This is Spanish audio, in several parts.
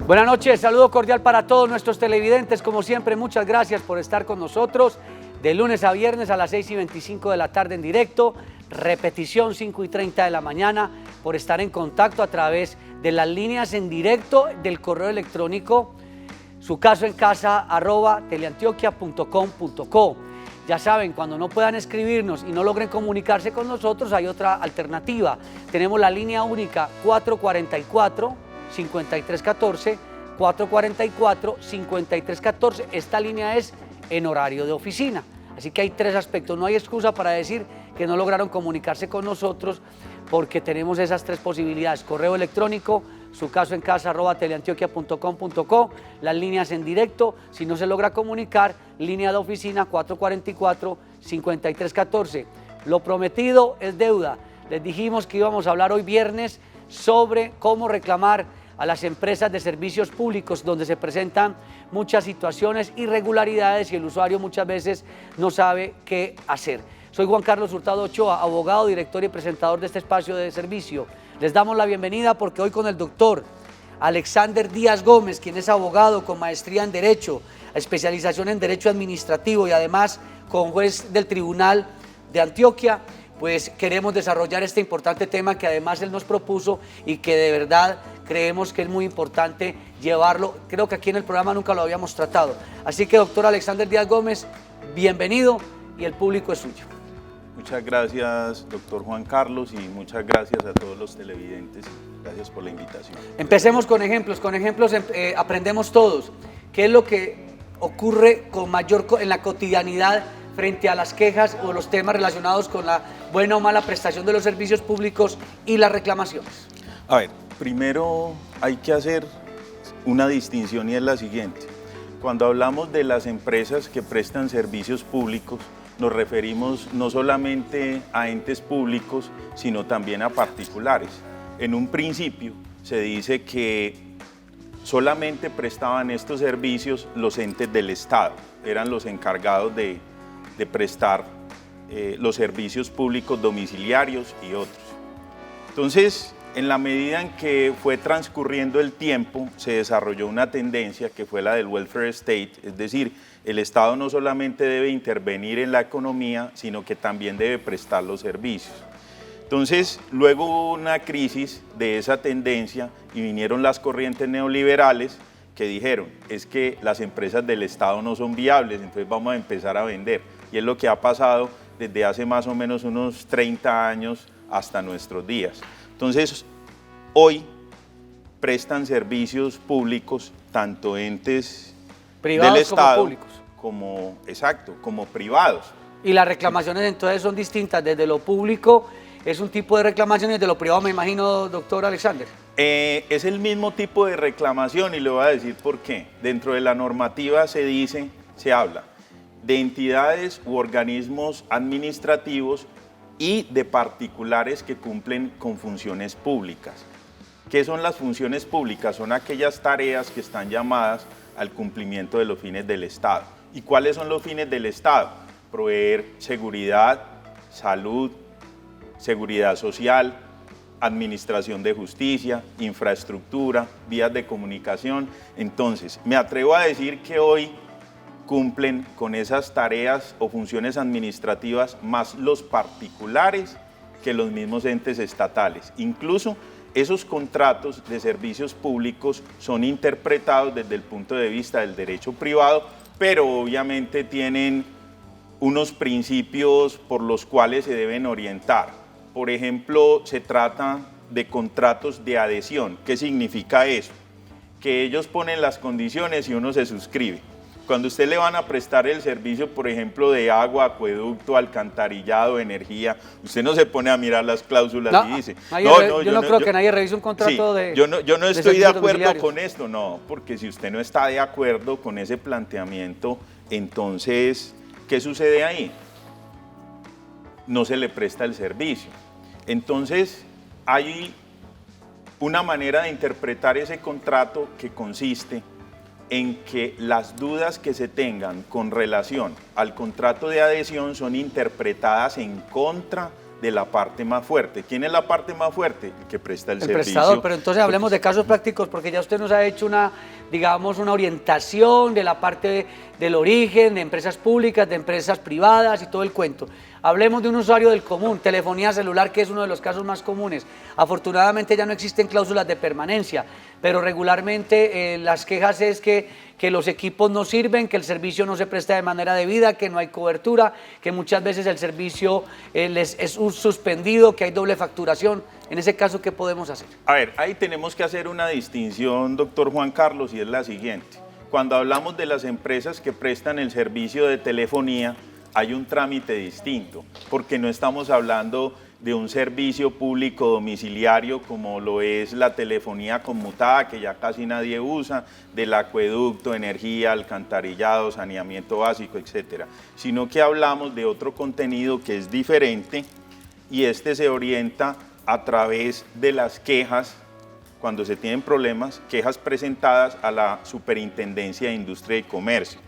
Buenas noches, saludo cordial para todos nuestros televidentes. Como siempre, muchas gracias por estar con nosotros de lunes a viernes a las 6:25 de la tarde en directo, repetición 5:30 de la mañana, por estar en contacto a través de las líneas en directo del correo electrónico sucasoencasa@teleantioquia.com.co. Ya saben, cuando no puedan escribirnos y no logren comunicarse con nosotros, hay otra alternativa. Tenemos la línea única 444-5314, 444-5314. Esta línea es en horario de oficina. Así que hay tres aspectos. No hay excusa para decir que no lograron comunicarse con nosotros, porque tenemos esas tres posibilidades: correo electrónico, sucasoencasa@teleantioquia.com.co, las líneas en directo. Si no se logra comunicar, línea de oficina 444-5314. Lo prometido es deuda. Les dijimos que íbamos a hablar hoy viernes sobre cómo reclamar a las empresas de servicios públicos, donde se presentan muchas situaciones, irregularidades, y el usuario muchas veces no sabe qué hacer. Soy Juan Carlos Hurtado Ochoa, abogado, director y presentador de este espacio de servicio. Les damos la bienvenida porque hoy con el doctor Alexander Díaz Gómez, quien es abogado con maestría en Derecho, especialización en Derecho Administrativo y además con juez del Tribunal de Antioquia, pues queremos desarrollar este importante tema que además él nos propuso y que de verdad creemos que es muy importante llevarlo. Creo que aquí en el programa nunca lo habíamos tratado. Así que, doctor Alexander Díaz Gómez, bienvenido y el público es suyo. Muchas gracias, doctor Juan Carlos, y muchas gracias a todos los televidentes. Gracias por la invitación. Empecemos con ejemplos. Con ejemplos aprendemos todos. ¿Qué es lo que ocurre en la cotidianidad frente a las quejas o los temas relacionados con la buena o mala prestación de los servicios públicos y las reclamaciones? A ver, primero hay que hacer una distinción, y es la siguiente. Cuando hablamos de las empresas que prestan servicios públicos, nos referimos no solamente a entes públicos, sino también a particulares. En un principio se dice que solamente prestaban estos servicios los entes del Estado, eran los encargados de prestar los servicios públicos domiciliarios y otros. Entonces, en la medida en que fue transcurriendo el tiempo, se desarrolló una tendencia que fue la del welfare state, es decir, el Estado no solamente debe intervenir en la economía, sino que también debe prestar los servicios. Entonces, luego hubo una crisis de esa tendencia y vinieron las corrientes neoliberales que dijeron, es que las empresas del Estado no son viables, entonces vamos a empezar a vender. Y es lo que ha pasado desde hace más o menos unos 30 años hasta nuestros días. Entonces, hoy prestan servicios públicos tanto entes privados del Estado como públicos. Como privados. Y las reclamaciones entonces son distintas. Desde lo público es un tipo de reclamación y desde lo privado, me imagino, doctor Alexander. Es el mismo tipo de reclamación, y le voy a decir por qué. Dentro de la normativa se habla de entidades u organismos administrativos y de particulares que cumplen con funciones públicas. ¿Qué son las funciones públicas? Son aquellas tareas que están llamadas al cumplimiento de los fines del Estado. ¿Y cuáles son los fines del Estado? Proveer seguridad, salud, seguridad social, administración de justicia, infraestructura, vías de comunicación. Entonces, me atrevo a decir que hoy cumplen con esas tareas o funciones administrativas más los particulares que los mismos entes estatales. Incluso esos contratos de servicios públicos son interpretados desde el punto de vista del derecho privado, pero obviamente tienen unos principios por los cuales se deben orientar. Por ejemplo, se trata de contratos de adhesión. ¿Qué significa eso? Que ellos ponen las condiciones y uno se suscribe. Cuando usted le van a prestar el servicio, por ejemplo, de agua, acueducto, alcantarillado, energía, usted no se pone a mirar las cláusulas y dice... Yo no creo que nadie revise un contrato de... Yo no estoy de acuerdo con esto, no, porque si usted no está de acuerdo con ese planteamiento, entonces, ¿qué sucede ahí? No se le presta el servicio. Entonces, hay una manera de interpretar ese contrato que consiste en que las dudas que se tengan con relación al contrato de adhesión son interpretadas en contra de la parte más fuerte. ¿Quién es la parte más fuerte? El que presta el servicio. Prestador, pero entonces hablemos de casos prácticos, porque ya usted nos ha hecho una, digamos, una orientación de la parte del origen, de empresas públicas, de empresas privadas y todo el cuento. Hablemos de un usuario del común, telefonía celular, que es uno de los casos más comunes. Afortunadamente ya no existen cláusulas de permanencia, pero regularmente las quejas es que los equipos no sirven, que el servicio no se presta de manera debida, que no hay cobertura, que muchas veces el servicio es suspendido, que hay doble facturación. En ese caso, ¿qué podemos hacer? A ver, ahí tenemos que hacer una distinción, doctor Juan Carlos, y es la siguiente. Cuando hablamos de las empresas que prestan el servicio de telefonía, hay un trámite distinto, porque no estamos hablando de un servicio público domiciliario como lo es la telefonía conmutada, que ya casi nadie usa, del acueducto, energía, alcantarillado, saneamiento básico, etcétera, sino que hablamos de otro contenido que es diferente y este se orienta a través de las quejas, cuando se tienen problemas, quejas presentadas a la Superintendencia de Industria y Comercio.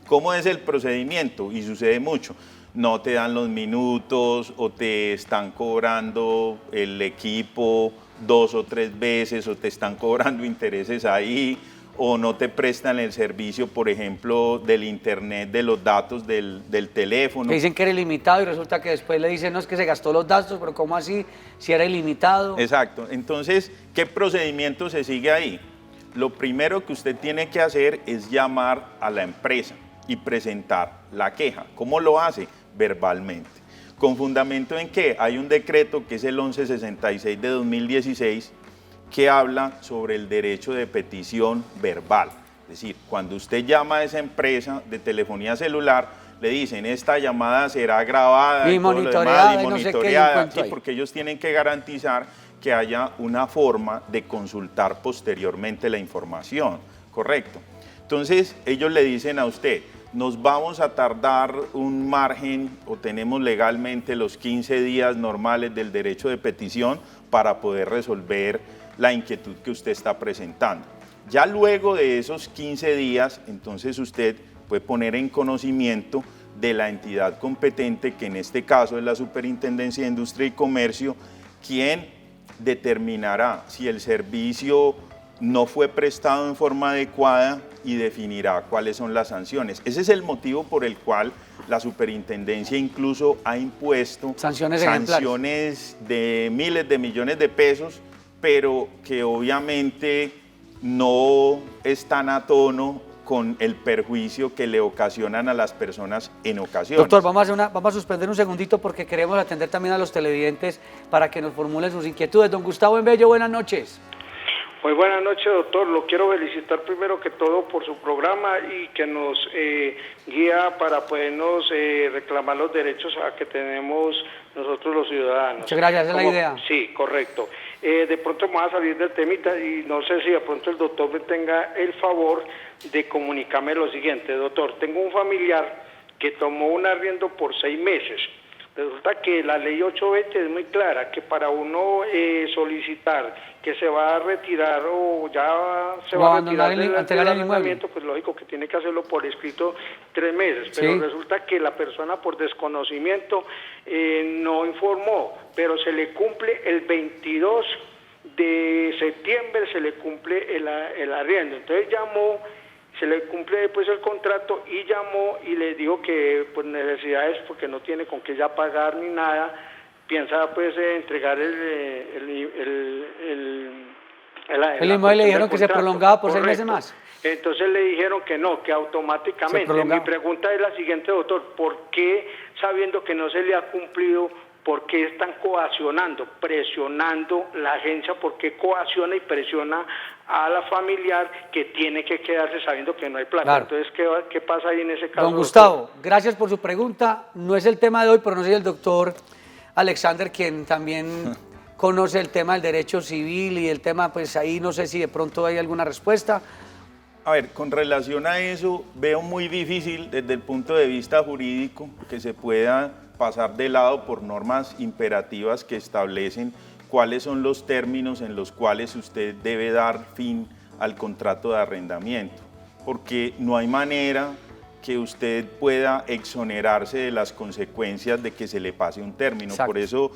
¿Cómo es el procedimiento? Y sucede mucho. No te dan los minutos o te están cobrando el equipo 2 o 3 veces o te están cobrando intereses ahí o no te prestan el servicio, por ejemplo, del internet, de los datos del teléfono. Que dicen que era ilimitado y resulta que después le dicen, no, es que se gastó los datos, pero ¿cómo así? Si era ilimitado. Exacto. Entonces, ¿qué procedimiento se sigue ahí? Lo primero que usted tiene que hacer es llamar a la empresa y presentar la queja. ¿Cómo lo hace? Verbalmente. ¿Con fundamento en qué? Hay un decreto que es el 1166 de 2016 que habla sobre el derecho de petición verbal. Es decir, cuando usted llama a esa empresa de telefonía celular, le dicen, esta llamada será grabada y monitoreada, monitoreada, sí, porque ellos tienen que garantizar que haya una forma de consultar posteriormente la información, ¿correcto? Entonces, ellos le dicen a usted, nos vamos a tardar un margen o tenemos legalmente los 15 días normales del derecho de petición para poder resolver la inquietud que usted está presentando. Ya luego de esos 15 días, entonces usted puede poner en conocimiento de la entidad competente, que en este caso es la Superintendencia de Industria y Comercio, quien determinará si el servicio no fue prestado en forma adecuada y definirá cuáles son las sanciones. Ese es el motivo por el cual la superintendencia incluso ha impuesto sanciones de miles de millones de pesos, pero que obviamente no están a tono con el perjuicio que le ocasionan a las personas en ocasiones. Doctor, vamos a suspender un segundito porque queremos atender también a los televidentes para que nos formulen sus inquietudes. Don Gustavo Embello, buenas noches. Muy buenas noches, doctor. Lo quiero felicitar primero que todo por su programa y que nos guía para podernos reclamar los derechos a que tenemos nosotros los ciudadanos. Muchas gracias, esa es la idea. Sí, correcto. De pronto me voy a salir del temita y no sé si de pronto el doctor me tenga el favor de comunicarme lo siguiente. Doctor, tengo un familiar que tomó un arriendo por 6 meses. Resulta que la ley 820 es muy clara, que para uno solicitar que se va a retirar o ya se va a retirar del arrendamiento, pues lógico que tiene que hacerlo por escrito 3 meses, pero sí. Resulta que la persona por desconocimiento no informó, pero se le cumple el 22 de septiembre, se le cumple el arriendo, entonces llamó, se le cumple después el contrato y llamó y le dijo que pues necesidades porque no tiene con qué ya pagar ni nada, piensa pues entregar el inmueble. Le dijeron que se prolongaba por 6 meses más. Entonces le dijeron que no, que automáticamente. Mi pregunta es la siguiente, doctor, ¿por qué sabiendo que no se le ha cumplido, por qué están coaccionando, presionando la agencia, por qué coacciona y presiona a la familiar que tiene que quedarse sabiendo que no hay plata? Claro. Entonces, ¿qué pasa ahí en ese caso? Don Gustavo, doctor? Gracias por su pregunta. No es el tema de hoy, pero no soy el doctor Alexander, quien también conoce el tema del derecho civil y el tema, pues ahí no sé si de pronto hay alguna respuesta. A ver, con relación a eso, veo muy difícil desde el punto de vista jurídico que se pueda pasar de lado por normas imperativas que establecen cuáles son los términos en los cuales usted debe dar fin al contrato de arrendamiento, porque no hay manera que usted pueda exonerarse de las consecuencias de que se le pase un término. Por eso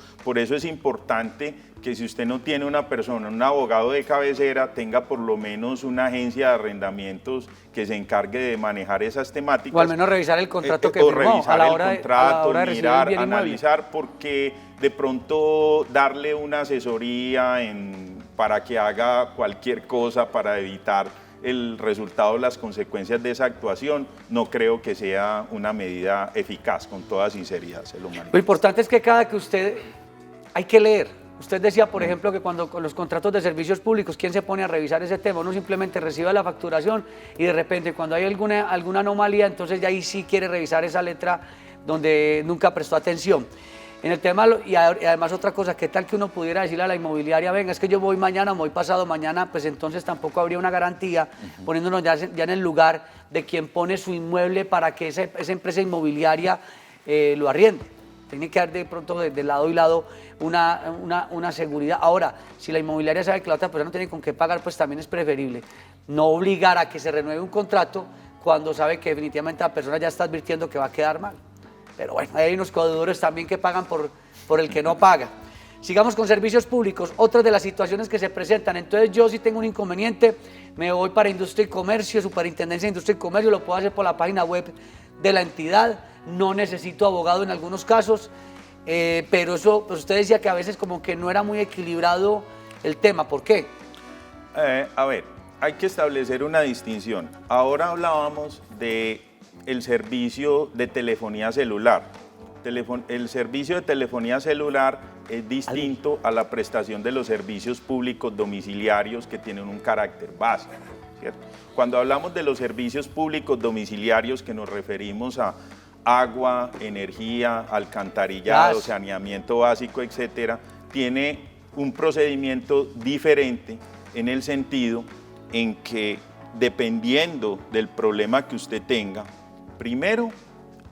es importante que si usted no tiene una persona, un abogado de cabecera, tenga por lo menos una agencia de arrendamientos que se encargue de manejar esas temáticas. O al menos revisar el contrato que firmó. Revisar el contrato, mirar, analizar, porque de pronto darle una asesoría para que haga cualquier cosa para evitar el resultado, las consecuencias de esa actuación, no creo que sea una medida eficaz, con toda sinceridad se lo manifiesto. Lo importante es que cada que usted, hay que leer. Usted decía, por ejemplo, que cuando con los contratos de servicios públicos, ¿quién se pone a revisar ese tema? Uno simplemente recibe la facturación y de repente cuando hay alguna anomalía, entonces ya ahí sí quiere revisar esa letra donde nunca prestó atención. En el tema, y además otra cosa, ¿qué tal que uno pudiera decirle a la inmobiliaria, venga, es que yo voy mañana, voy pasado mañana, pues entonces tampoco habría una garantía, poniéndonos ya en el lugar de quien pone su inmueble para que esa empresa inmobiliaria lo arriende. Tiene que haber de pronto de lado y lado una seguridad. Ahora, si la inmobiliaria sabe que la otra persona no tiene con qué pagar, pues también es preferible no obligar a que se renueve un contrato cuando sabe que definitivamente la persona ya está advirtiendo que va a quedar mal. Pero bueno, hay unos codeudores también que pagan por el que no paga. Sigamos con servicios públicos, otras de las situaciones que se presentan. Entonces yo si tengo un inconveniente, me voy para Industria y Comercio, Superintendencia de Industria y Comercio, lo puedo hacer por la página web de la entidad, no necesito abogado en algunos casos, pero eso, pues usted decía que a veces como que no era muy equilibrado el tema, ¿por qué? A ver, hay que establecer una distinción. Ahora hablábamos de el servicio de telefonía celular. El servicio de telefonía celular es distinto a la prestación de los servicios públicos domiciliarios que tienen un carácter básico, ¿cierto? Cuando hablamos de los servicios públicos domiciliarios, que nos referimos a agua, energía, alcantarillado, saneamiento básico, etcétera, tiene un procedimiento diferente en el sentido en que, dependiendo del problema que usted tenga, primero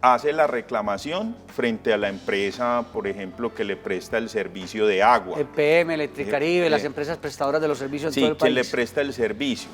hace la reclamación frente a la empresa, por ejemplo, que le presta el servicio de agua. EPM, Electricaribe, las empresas prestadoras de los servicios en todo el país. Sí, que le presta el servicio.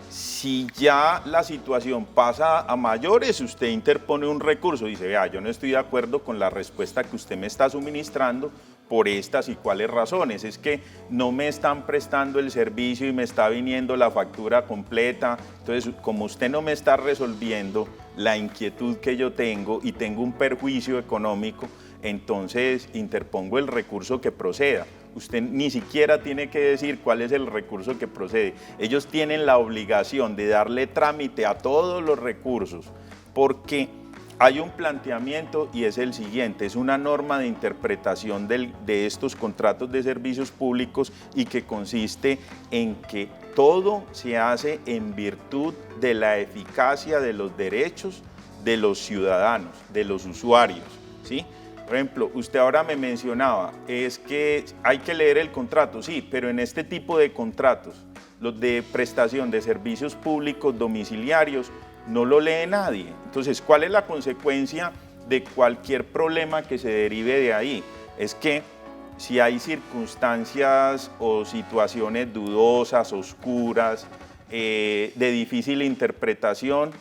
Si ya la situación pasa a mayores, usted interpone un recurso y dice, vea, yo no estoy de acuerdo con la respuesta que usted me está suministrando por estas y cuáles razones. Es que no me están prestando el servicio y me está viniendo la factura completa. Entonces, como usted no me está resolviendo la inquietud que yo tengo y tengo un perjuicio económico, entonces interpongo el recurso que proceda. Usted ni siquiera tiene que decir cuál es el recurso que procede. Ellos tienen la obligación de darle trámite a todos los recursos, porque hay un planteamiento y es el siguiente, es una norma de interpretación de estos contratos de servicios públicos y que consiste en que todo se hace en virtud de la eficacia de los derechos de los ciudadanos, de los usuarios, ¿sí? Por ejemplo, usted ahora me mencionaba, es que hay que leer el contrato, sí, pero en este tipo de contratos, los de prestación de servicios públicos domiciliarios, no lo lee nadie. Entonces, ¿cuál es la consecuencia de cualquier problema que se derive de ahí? Es que si hay circunstancias o situaciones dudosas, oscuras, de difícil interpretación,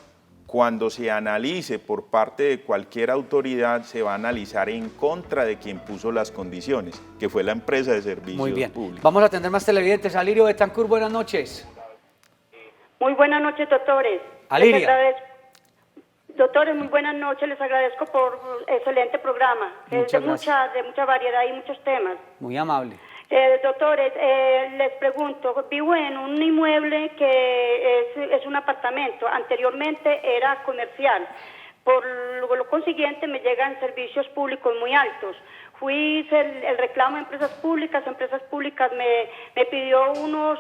cuando se analice por parte de cualquier autoridad, se va a analizar en contra de quien puso las condiciones, que fue la empresa de servicios públicos. Muy bien. Vamos a atender más televidentes. Alirio Betancourt, buenas noches. Muy buenas noches, doctores. Aliria. Doctores, muy buenas noches. Les agradezco por excelente programa. Es de mucha variedad y muchos temas. Muy amable. Doctores, les pregunto, vivo en un inmueble que es un apartamento, anteriormente era comercial, por lo consiguiente me llegan servicios públicos muy altos. Hice el reclamo a empresas públicas me pidió unos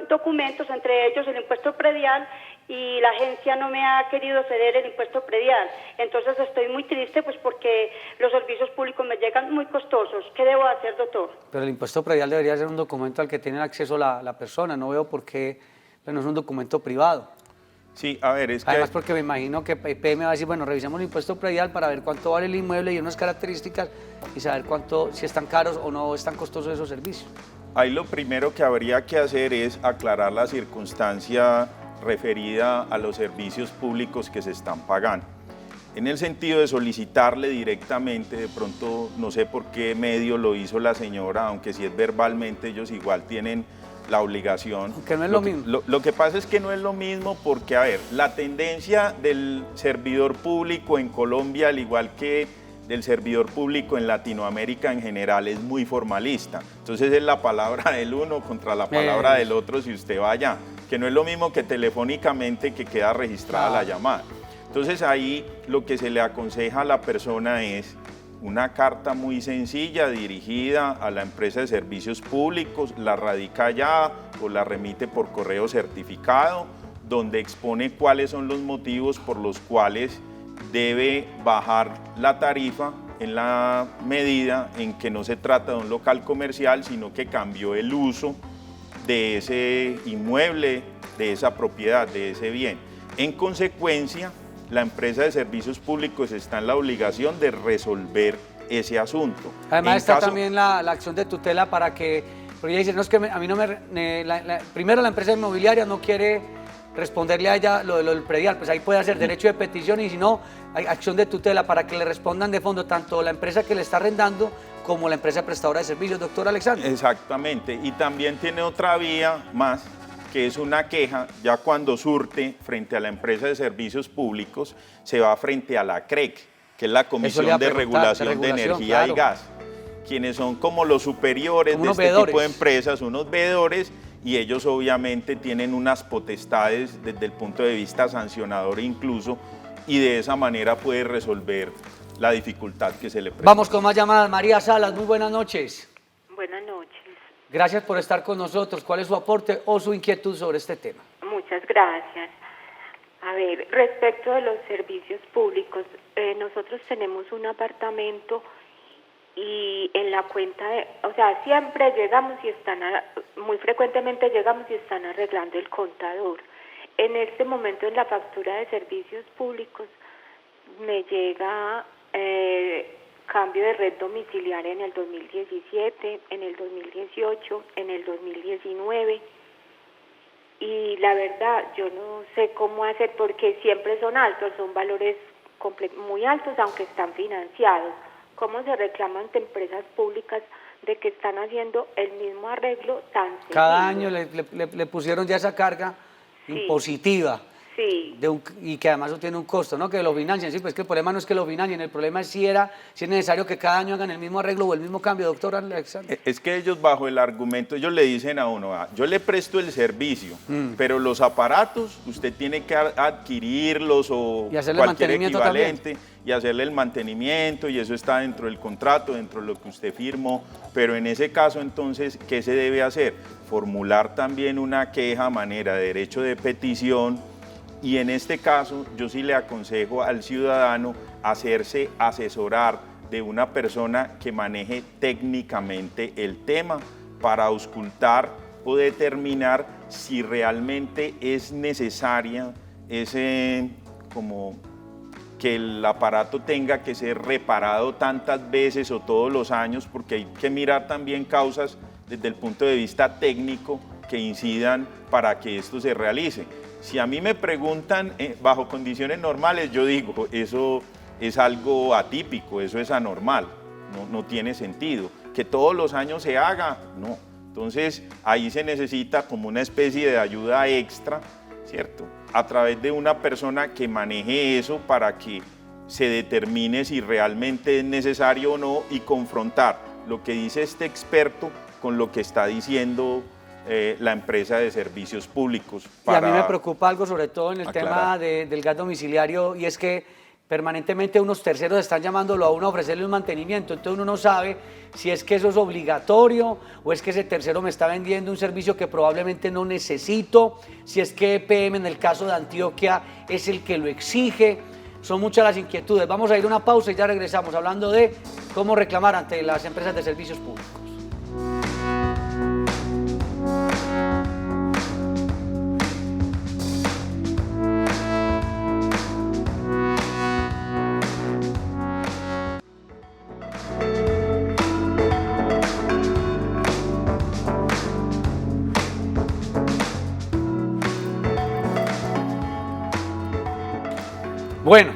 documentos, entre ellos el impuesto predial, y la agencia no me ha querido ceder el impuesto predial. Entonces estoy muy triste pues porque los servicios públicos me llegan muy costosos. ¿Qué debo hacer, doctor? Pero el impuesto predial debería ser un documento al que tiene acceso la persona. No veo por qué no es un documento privado. Sí, a ver, es que... Además porque me imagino que PM va a decir, bueno, revisemos el impuesto predial para ver cuánto vale el inmueble y unas características y saber si están caros o no están costosos esos servicios. Ahí lo primero que habría que hacer es aclarar la circunstancia referida a los servicios públicos que se están pagando. en el sentido de solicitarle directamente, de pronto no sé por qué medio lo hizo la señora, aunque si es verbalmente ellos igual tienen la obligación. Aunque no es lo mismo. Lo que pasa es que no es lo mismo porque, a ver, la tendencia del servidor público en Colombia, al igual que del servidor público en Latinoamérica en general, es muy formalista. Entonces es la palabra del uno contra la palabra del otro si usted va allá, que no es lo mismo que telefónicamente que queda registrada la llamada. Entonces ahí lo que se le aconseja a la persona es una carta muy sencilla dirigida a la empresa de servicios públicos, la radica allá o la remite por correo certificado, donde expone cuáles son los motivos por los cuales debe bajar la tarifa en la medida en que no se trata de un local comercial, sino que cambió el uso de ese inmueble, de esa propiedad, de ese bien. En consecuencia, la empresa de servicios públicos está en la obligación de resolver ese asunto. Además está también la acción de tutela para que, porque ella dice, no, es que a mí no primero la empresa inmobiliaria no quiere responderle a ella lo del predial, pues ahí puede hacer derecho de petición y si no, hay acción de tutela para que le respondan de fondo tanto la empresa que le está arrendando como la empresa prestadora de servicios, doctor Alexander. Exactamente, y también tiene otra vía más, que es una queja, ya cuando surte frente a la empresa de servicios públicos, se va frente a la CREC, que es la Comisión de Regulación de Energía y Gas, quienes son como los superiores como de este veedores. Tipo de empresas, unos veedores, y ellos obviamente tienen unas potestades desde el punto de vista sancionador incluso, y de esa manera puede resolver la dificultad que se le presenta. Vamos con más llamadas. María Salas, muy buenas noches. Buenas noches. Gracias por estar con nosotros. ¿Cuál es su aporte o su inquietud sobre este tema? Muchas gracias. A ver, respecto de los servicios públicos, nosotros tenemos un apartamento y en la cuenta, o sea, siempre llegamos y muy frecuentemente llegamos y están arreglando el contador. En este momento en la factura de servicios públicos me llega cambio de red domiciliaria en el 2017, en el 2018, en el 2019 y la verdad yo no sé cómo hacer porque siempre son altos, son valores muy altos aunque están financiados. ¿Cómo se reclaman ante empresas públicas de que están haciendo el mismo arreglo tan seguido? Cada año le pusieron ya esa carga impositiva. Sí. Y que además eso tiene un costo, ¿no? Que lo financien, sí, pues que el problema no es que lo financien, el problema es si es necesario que cada año hagan el mismo arreglo o el mismo cambio, doctor Alexander. Es que ellos bajo el argumento, ellos le dicen a uno, yo le presto el servicio, pero los aparatos usted tiene que adquirirlos o y hacerle cualquier mantenimiento equivalente también. Y hacerle el mantenimiento y eso está dentro del contrato, dentro de lo que usted firmó, pero en ese caso entonces, ¿qué se debe hacer? Formular también una queja a manera de derecho de petición. Y en este caso, yo sí le aconsejo al ciudadano hacerse asesorar de una persona que maneje técnicamente el tema para auscultar o determinar si realmente es necesaria como que el aparato tenga que ser reparado tantas veces o todos los años, porque hay que mirar también causas desde el punto de vista técnico que incidan para que esto se realice. Si a mí me preguntan bajo condiciones normales, yo digo, eso es algo atípico, eso es anormal, no tiene sentido. Que todos los años se haga, no. Entonces, ahí se necesita como una especie de ayuda extra, ¿cierto? A través de una persona que maneje eso para que se determine si realmente es necesario o no y confrontar lo que dice este experto con lo que está diciendo la empresa de servicios públicos. Y a mí me preocupa algo sobre todo en el tema del gas domiciliario y es que permanentemente unos terceros están llamándolo a uno a ofrecerle un mantenimiento, entonces uno no sabe si es que eso es obligatorio o es que ese tercero me está vendiendo un servicio que probablemente no necesito, si es que EPM en el caso de Antioquia es el que lo exige. Son muchas las inquietudes. Vamos a ir a una pausa y ya regresamos hablando de cómo reclamar ante las empresas de servicios públicos. Bueno,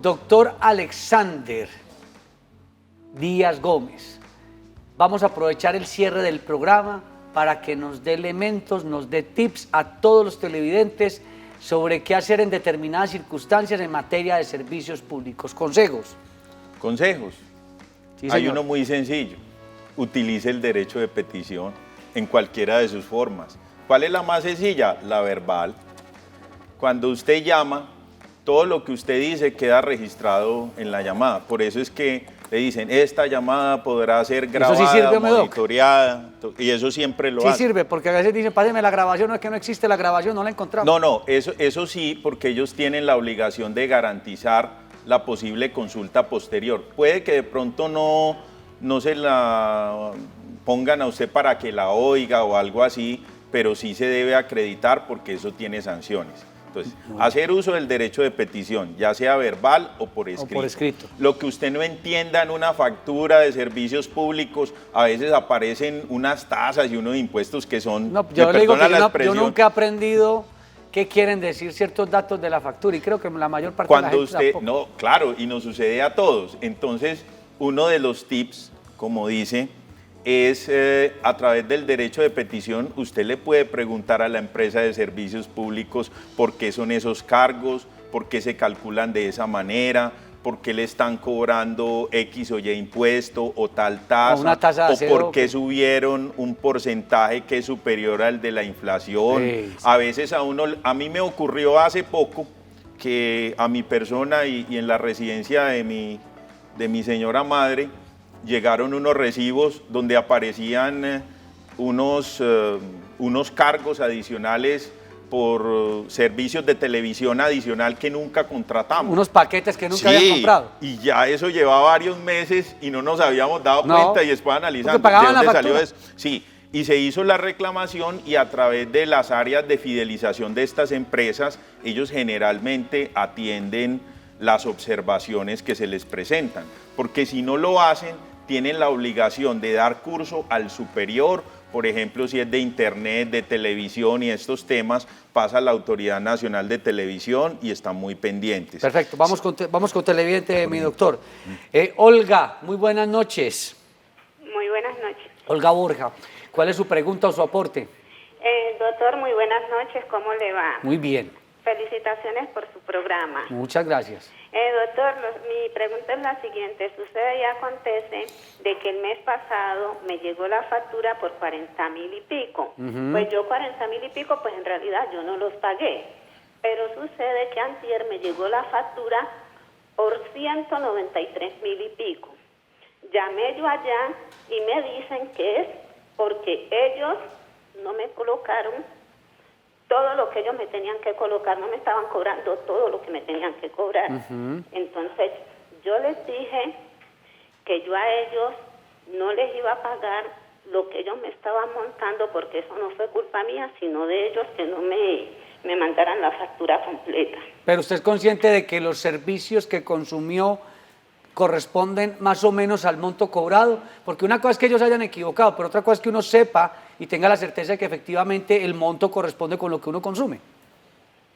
Doctor Alexander Díaz Gómez, vamos a aprovechar el cierre del programa para que nos dé elementos, nos dé tips a todos los televidentes sobre qué hacer en determinadas circunstancias en materia de servicios públicos. Consejos. Consejos. Sí, Hay señor. uno muy sencillo. Utilice el derecho de petición en cualquiera de sus formas. ¿Cuál es la más sencilla? La verbal. Cuando usted llama, todo lo que usted dice queda registrado en la llamada. Por eso es que le dicen, esta llamada podrá ser grabada, sí sirve, Doc? monitoreada, y eso siempre lo Sí hace. sirve, porque a veces dicen, páseme la grabación, no es que no existe la grabación, no la encontramos. No, eso sí, porque ellos tienen la obligación de garantizar la posible consulta posterior. Puede que de pronto no se la pongan a usted para que la oiga o algo así, pero sí se debe acreditar porque eso tiene sanciones. Entonces, hacer uso del derecho de petición, ya sea verbal o por escrito. Lo que usted no entienda en una factura de servicios públicos, a veces aparecen unas tasas y unos impuestos que son... No, yo le digo que yo nunca he aprendido qué quieren decir ciertos datos de la factura y creo que la mayor parte de la gente tampoco. No, claro, y nos sucede a todos. Entonces, uno de los tips, como dice, es a través del derecho de petición, usted le puede preguntar a la empresa de servicios públicos por qué son esos cargos, por qué se calculan de esa manera, por qué le están cobrando X o Y impuesto o tal tasa, una tasa o por qué subieron un porcentaje que es superior al de la inflación. Sí. A veces a mí me ocurrió hace poco que a mi persona y en la residencia de mi señora madre, llegaron unos recibos donde aparecían unos cargos adicionales por servicios de televisión adicional que nunca contratamos. Unos paquetes que nunca habían comprado. Y ya eso llevaba varios meses y no nos habíamos dado cuenta y después analizando porque pagaban de dónde la salió factura. eso. Sí, y se hizo la reclamación y a través de las áreas de fidelización de estas empresas, ellos generalmente atienden las observaciones que se les presentan, porque si no lo hacen, tienen la obligación de dar curso al superior, por ejemplo, si es de internet, de televisión y estos temas, pasa a la Autoridad Nacional de Televisión y están muy pendientes. Perfecto, vamos con televidente, mi doctor. Olga, muy buenas noches. Muy buenas noches. Olga Borja, ¿cuál es su pregunta o su aporte? Doctor, muy buenas noches, ¿cómo le va? Muy bien. Felicitaciones por su programa. Muchas gracias. Doctor, mi pregunta es la siguiente. Sucede y acontece de que el mes pasado me llegó la factura por 40.000 y pico. Pues yo 40.000 y pico, pues en realidad yo no los pagué. Pero sucede que antier me llegó la factura por 193.000 y pico. Llamé yo allá y me dicen que es porque ellos no me colocaron todo lo que ellos me tenían que colocar, no me estaban cobrando todo lo que me tenían que cobrar. Entonces, yo les dije que yo a ellos no les iba a pagar lo que ellos me estaban montando, porque eso no fue culpa mía, sino de ellos, que no me mandaran la factura completa. Pero usted es consciente de que los servicios que consumió corresponden más o menos al monto cobrado, porque una cosa es que ellos hayan equivocado, pero otra cosa es que uno sepa y tenga la certeza de que efectivamente el monto corresponde con lo que uno consume.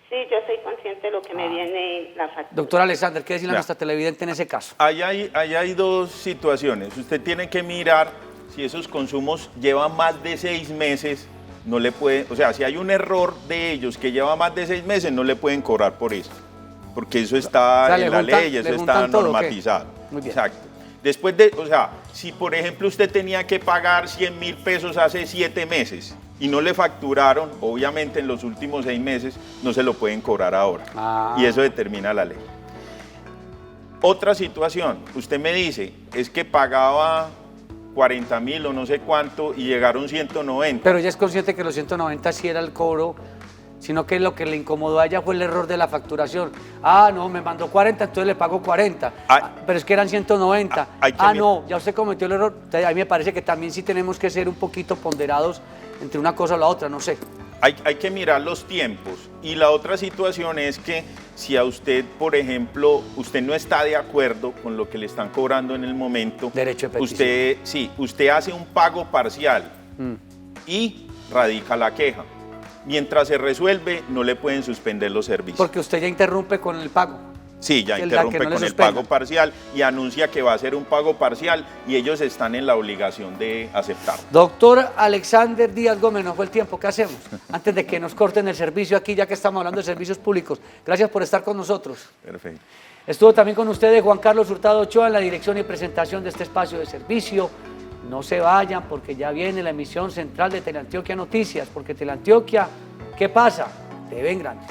Sí, yo soy consciente de lo que me viene la factura. Doctor Alexander, ¿qué decirle a nuestra televidente en ese caso? Ahí hay dos situaciones. Usted tiene que mirar si esos consumos llevan más de 6 meses, no le puede, o sea, si hay un error de ellos que lleva más de 6 meses, no le pueden cobrar por eso, porque eso está en la ley, eso está normatizado. Muy bien. Exacto. Después de, o sea, si por ejemplo usted tenía que pagar 100.000 pesos hace 7 meses y no le facturaron, obviamente en los últimos 6 meses no se lo pueden cobrar ahora. Y eso determina la ley. Otra situación, usted me dice, es que pagaba 40.000 o no sé cuánto y llegaron 190. Pero ella es consciente que los 190 sí era el cobro, sino que lo que le incomodó a ella fue el error de la facturación. No, me mandó 40, entonces le pago 40. Pero es que eran 190. No, ya usted cometió el error. Entonces, a mí me parece que también sí tenemos que ser un poquito ponderados entre una cosa o la otra, no sé. Hay que mirar los tiempos. Y la otra situación es que si a usted, por ejemplo, usted no está de acuerdo con lo que le están cobrando en el momento, derecho de petición. Usted hace un pago parcial y radica la queja. Mientras se resuelve, no le pueden suspender los servicios. Porque usted ya interrumpe con el pago. Sí, ya Es la interrumpe que no le con el suspenda. pago parcial y anuncia que va a hacer un pago parcial y ellos están en la obligación de aceptarlo. Doctor Alexander Díaz Gómez, nos fue el tiempo, ¿qué hacemos? Antes de que nos corten el servicio aquí, ya que estamos hablando de servicios públicos. Gracias por estar con nosotros. Perfecto. Estuvo también con ustedes Juan Carlos Hurtado Ochoa en la dirección y presentación de este espacio de servicio. No se vayan porque ya viene la emisión central de Teleantioquia Noticias, porque Teleantioquia, ¿qué pasa? Te ven grande.